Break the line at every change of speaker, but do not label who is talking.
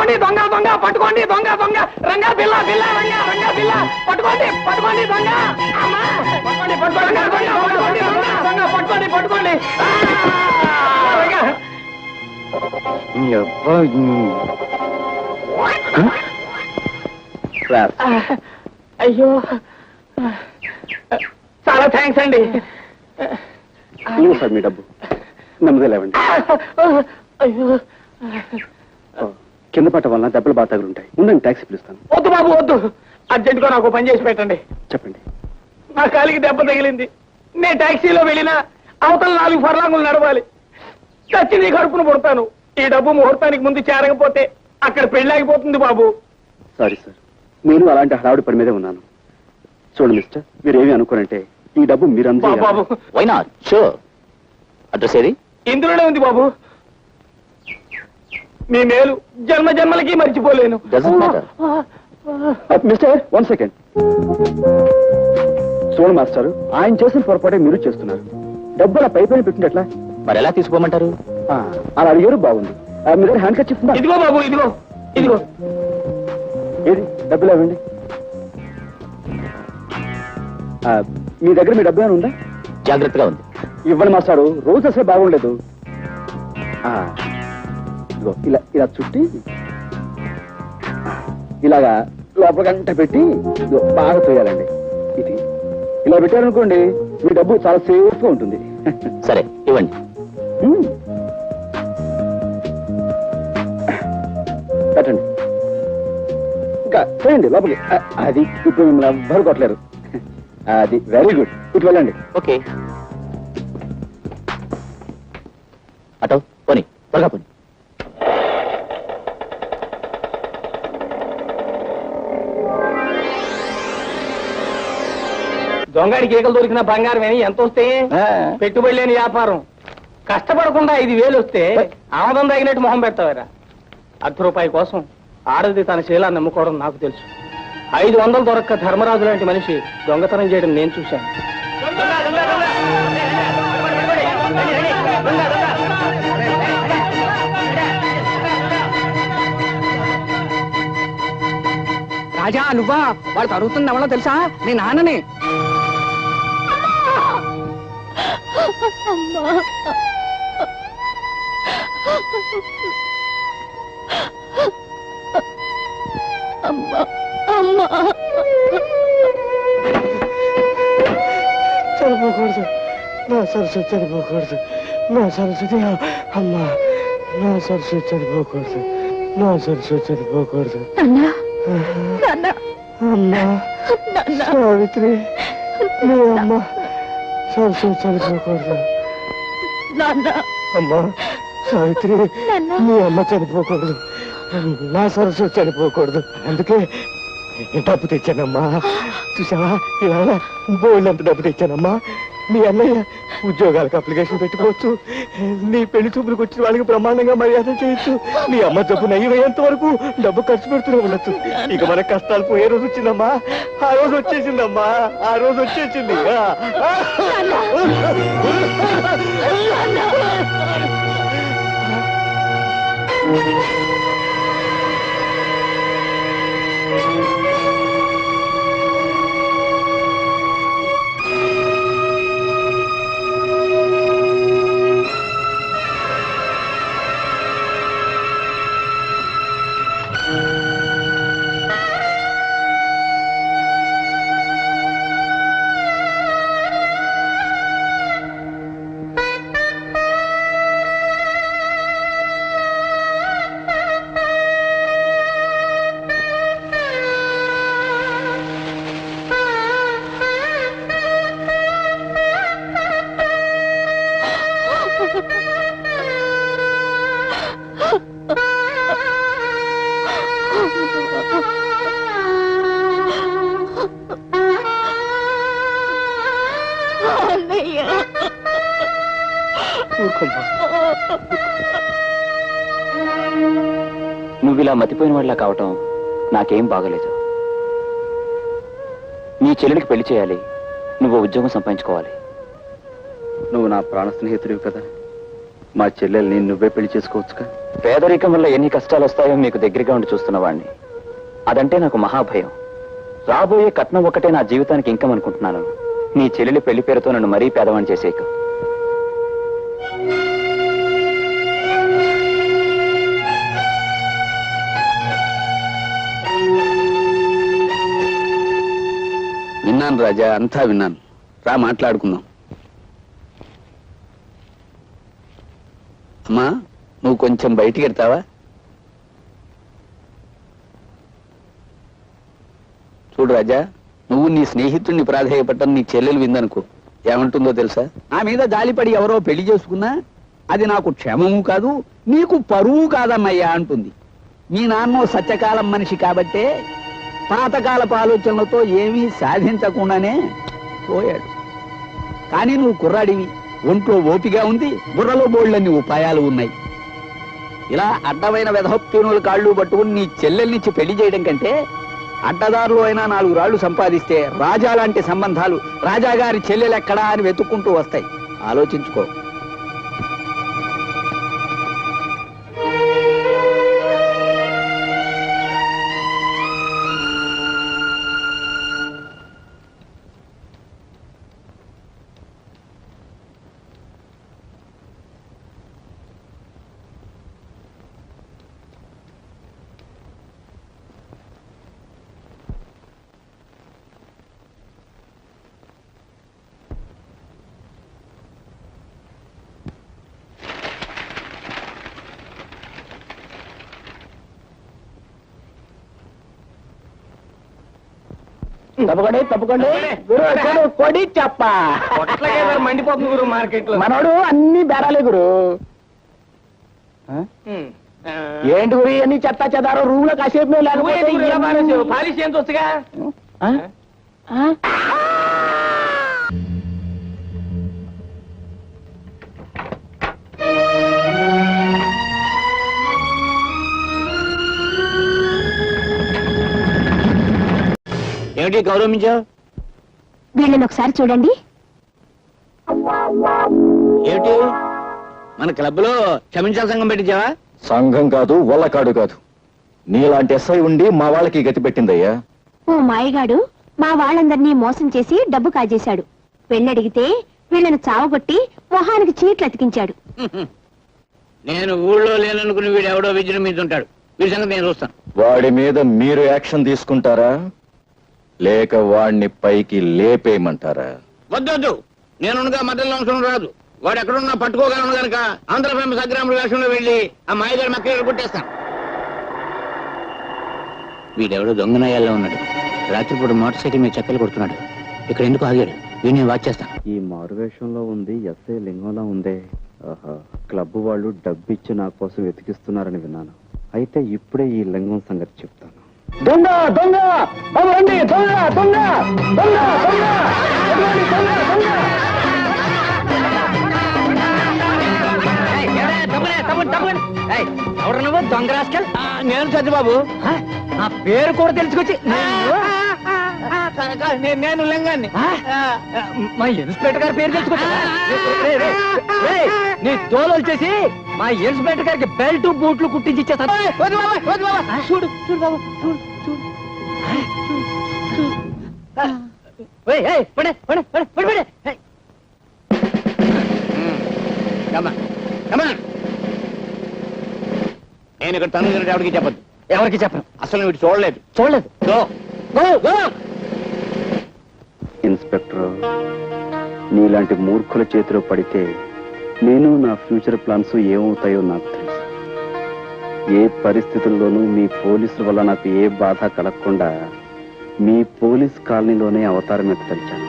పట్టుకోండి దొంగ దొంగ పట్టుకోండి దొంగ దొంగ రంగా బిల్ల బిల్ల రంగా రంగా బిల్ల పట్టుకోండి పట్టుకోండి దొంగ పట్టుకోండి పట్టుకోండి పట్టుకోండి దొంగ పట్టుకోండి పట్టుకోండి అయ్యో చాలా థ్యాంక్స్ అండి.
సార్ మీ డబ్బు నెమ్మది లేవండి.
అయ్యో
కింద పట్ట వలన దెబ్బలు బాగా తగులుంటాయి. ఉండండి ట్యాక్సీ పిలుస్తాను.
వద్దు బాబు వద్దు, అర్జెంట్గా నాకు పని చేసి పెట్టండి.
చెప్పండి.
నా కాలికి దెబ్బ తగిలింది. నేను ట్యాక్సీలో వెళ్ళినా అవతల 4 ఫర్లాంగులు నడవాలి. చచ్చి నీ కడుపును పుడతాను. ఈ డబ్బు ముహూర్తానికి ముందు చేరకపోతే అక్కడ పెళ్ళాగిపోతుంది బాబు.
సారీ సార్, నేను అలాంటి హడావుడి పని మీదే ఉన్నాను. చూడండి మిస్టర్, మీరేమి అనుకోనంటే ఈ డబ్బు మీరంతా
బాబు
వై నాట్ షూర్. అడ్రస్ ఏది?
ఇందులోనే ఉంది బాబు. మీ మేలు జన్మ జన్మలకి మర్చిపోలేను.
Mister 1 second. చూడండి మాస్టర్, ఆయన చేసిన పొరపాటే మీరు చేస్తున్నారు. డబ్బు అలా పైపైన పెట్టింది ఎట్లా?
మరి ఎలా తీసుకోమంటారు?
అలా అడిగారు, బాగుంది. మీ దగ్గర హ్యాండ్ కట్ చెప్తుందా?
ఇదిగో బాబు ఇదిగో ఇదిగో.
ఏది డబ్బులు ఇవ్వండి. మీ దగ్గర మీ డబ్బు ఏమైనా ఉందా?
జాగ్రత్తగా ఉంది.
ఇవ్వండి మాస్టారు, రోజు అసలు బాగుండలేదు. ఇదిగో ఇలా ఇలా చుట్టి ఇలాగా లోపల గంట పెట్టి బాగా తోయాలండి. ఇది ఇలా పెట్టారనుకోండి, మీ డబ్బు చాలా సేఫ్ గా ఉంటుంది.
సరే ఇవ్వండి.
పెట్టండి. ఇంకా చేయండి లోపలికి. అది ఇప్పుడు మిమ్మల్ని ఎవ్వరు కొట్టలేరు. అది వెరీ గుడ్. ఇటు వెళ్ళండి.
ఓకే. అటో పోనీ, త్వరగా పోనీ.
దొంగడికి ఈగలు దొరికిన బంగారం అని ఎంత వస్తే పెట్టుబడి లేని వ్యాపారం. కష్టపడకుండా 5,000 వస్తే ఆమదం తగినట్టు మొహం పెడతావారా? ₹1 కోసం ఆడది తన శీలాన్ని నమ్ముకోవడం నాకు తెలుసు. 500 దొరక్క ధర్మరాజు లాంటి మనిషి దొంగతనం చేయడం నేను చూశాను.
రాజా నువ్వా? వాడు తరుగుతుంది ఎవరో తెలుసా? నీ నాన్నని.
చనిపోకూడదు నా సరస్వతి, చనిపోకూడదు నా సరస్వతి. అమ్మా నా సరస్వతి చనిపోకూడదు, నా సరస్వతి చనిపోకూడదు. అమ్మా సావిత్రి, నీ అమ్మ సరస్వతి చనిపోకూడదు. అమ్మా సావిత్రి, నీ అమ్మ చనిపోకూడదు, నా సరస్వతి చనిపోకూడదు. అందుకే డబ్బు తెచ్చానమ్మా. చూసావా, ఇవాళ బోల్డంత డబ్బు తెచ్చానమ్మా. మీ అన్నయ్య ఉద్యోగాలకు అప్లికేషన్ పెట్టుకోవచ్చు. నీ పెళ్లి చూపులకు వచ్చిన వాళ్ళకి బ్రహ్మాండంగా మర్యాద చేయొచ్చు. నీ అమ్మ జబ్బు నయ్యమయ్యేంత వరకు డబ్బు ఖర్చు పెడుతూనే ఉండొచ్చు. ఇక మన కష్టాలు పోయే రోజు వచ్చిందమ్మా. ఆ రోజు వచ్చేసిందమ్మా, ఆ రోజు వచ్చేసింది.
నువ్విలా మతిపోయిన వాళ్ళ కావటం నాకేం బాగలేదు. నీ చెల్లెలికి పెళ్లి చేయాలి, నువ్వు ఉద్యోగం సంపాదించుకోవాలి.
నువ్వు నా ప్రాణ స్నేహితుడివి కదా, మా చెల్లెల్ని నువ్వే పెళ్లి చేసుకోవచ్చుగా.
పేదరికం వల్ల ఎన్ని కష్టాలు వస్తాయో మీకు దగ్గరగా ఉండి చూస్తున్నవాడిని. అదంటే నాకు మహాభయం. రాబోయే కట్నం ఒక్కటే నా జీవితానికి ఇంకం అనుకుంటున్నాను. నీ చెల్లెలి పెళ్లి పేరుతో నన్ను మరీ పేదవాణ్ణి చేసేయక.
విన్నాను రాజా, అంతా విన్నాను. రా మాట్లాడుకుందాం. అమ్మా, నువ్వు కొంచెం బయటికి వెళ్తావా? చూడు రాజా, నువ్వు నీ స్నేహితుడిని ప్రాధేయపడ్డం నీ చెల్లెలు విందనుకో, ఏమంటుందో తెలుసా? నా మీద జాలిపడి ఎవరో పెళ్లి చేసుకున్నా అది నాకు క్షేమము కాదు, నీకు పరువు కాదన్నయ్యా అంటుంది. మీ నాన్న సత్యకాలం మనిషి కాబట్టే పాతకాలపు ఆలోచనలతో ఏమీ సాధించకుండానే పోయాడు. కానీ నువ్వు కుర్రాడివి, ఒంట్లో ఓపిగా ఉంది, బుర్రలో బోళ్ళన్ని ఉపాయాలు ఉన్నాయి. ఇలా అడ్డమైన వెధప్యూనుల కాళ్ళు పట్టుకుని నీ చెల్లెల్నిచ్చి పెళ్లి చేయడం కంటే అడ్డదారులు అయినా 4 రాళ్లు సంపాదిస్తే రాజా లాంటి సంబంధాలు రాజాగారి చెల్లెలెక్కడా అని వెతుక్కుంటూ వస్తాయి. ఆలోచించుకో.
తప్పకండి తప్పకండి. కొడి చెప్ప
మండిపోతుంది గురు మార్కెట్ లో.
మనోడు అన్ని బేరాలే గురు. ఏంటి గురి అన్ని చెత్త చెదారు రూమ్ లో కాసేపు లేకపోతే
పాలిష్ ఏం చూస్తుగా.
ఏమిటి గౌరవించావు?
వీళ్ళని ఒకసారి చూడండి.
ఏమిటి మన క్లబ్ లో క్షమించాల సంఘం పెట్టించావా?
సంఘం కాదు, వల్లకాడు కాదు. నీలాంటి ఎస్ఐ ఉండి మా వాళ్ళకి గతి పెట్టిందయ్యా.
ఓ మాయగాడు మా వాళ్ళందరినీ మోసం చేసి డబ్బు కాజేశాడు. పెళ్ళడిగితే వీళ్ళని చావగొట్టి మొహానికి చీట్లు అతికించాడు.
నేను ఊళ్ళో లేననుకుని వీడు ఎవడో విజృంభించుంటాడు. వీడి సంగతి నేను చూస్తాను.
వాడి మీద మీరు యాక్షన్ తీసుకుంటారా లేక వాడిని పైకి లేపేయమంటారా?
వద్దొద్దు, నేనుగా మధ్యలో అవసరం రాదు. వాడు ఎక్కడున్నా పట్టుకోగలను గనక ఆంధ్ర ఫేమస్ అగ్రాముల వేషంలో వెళ్ళి ఆ మాయగారి మక్కలు కొట్టేస్తాను. వీడెవడో దొంగనయ్యాల్లో ఉన్నాడు. రాత్రిపూట మోటార్ సైకిల్ మీద చక్కలు కొడుతున్నాడు. ఇక్కడ ఎందుకు ఆగాడు? వీడిని వాచ్ చేస్తాను.
ఈ మారువేషంలో ఉంది ఎస్ఐ లింగంలా ఉందే. ఆహా, క్లబ్ వాళ్ళు డబ్బిచ్చి నా కోసం వెతికిస్తున్నారని విన్నాను. అయితే ఇప్పుడే ఈ లింగం సంగతి చెప్తాను.
దొంగ దొంగ రండి, దొంగ దొంగ దొంగ దొంగ
ఎవరు నువ్వు దొంగ రాస్కల్? నేను సత్యబాబు. నా పేరు కూడా తెలుసుకొచ్చి నేను లింగాన్ని. మా ఇన్స్పెక్టర్ గారి పేరు తెలుసుకొచ్చి నీ తోలు వచ్చేసి మా ఇన్స్పెక్టర్ గారికి బెల్ట్ బూట్లు కుట్టించి ఇచ్చేస్తాను. చూడు చూడు బాబు, చూడు చూడు.
నేను ఇక్కడ తను ఎవరికి చెప్పద్దు.
ఎవరికి చెప్పను.
అసలు వీడు చూడలేదు.
చూడలేదు.
ఇన్స్పెక్టర్, నీలాంటి మూర్ఖుల చేతిలో పడితే నేను నా ఫ్యూచర్ ప్లాన్స్ ఏమవుతాయో నాకు తెలుసు. ఏ పరిస్థితుల్లోనూ మీ పోలీసుల వల్ల నాకు ఏ బాధ కలగకుండా మీ పోలీస్ కాలనీలోనే అవతారం ఎత్తలిచాను.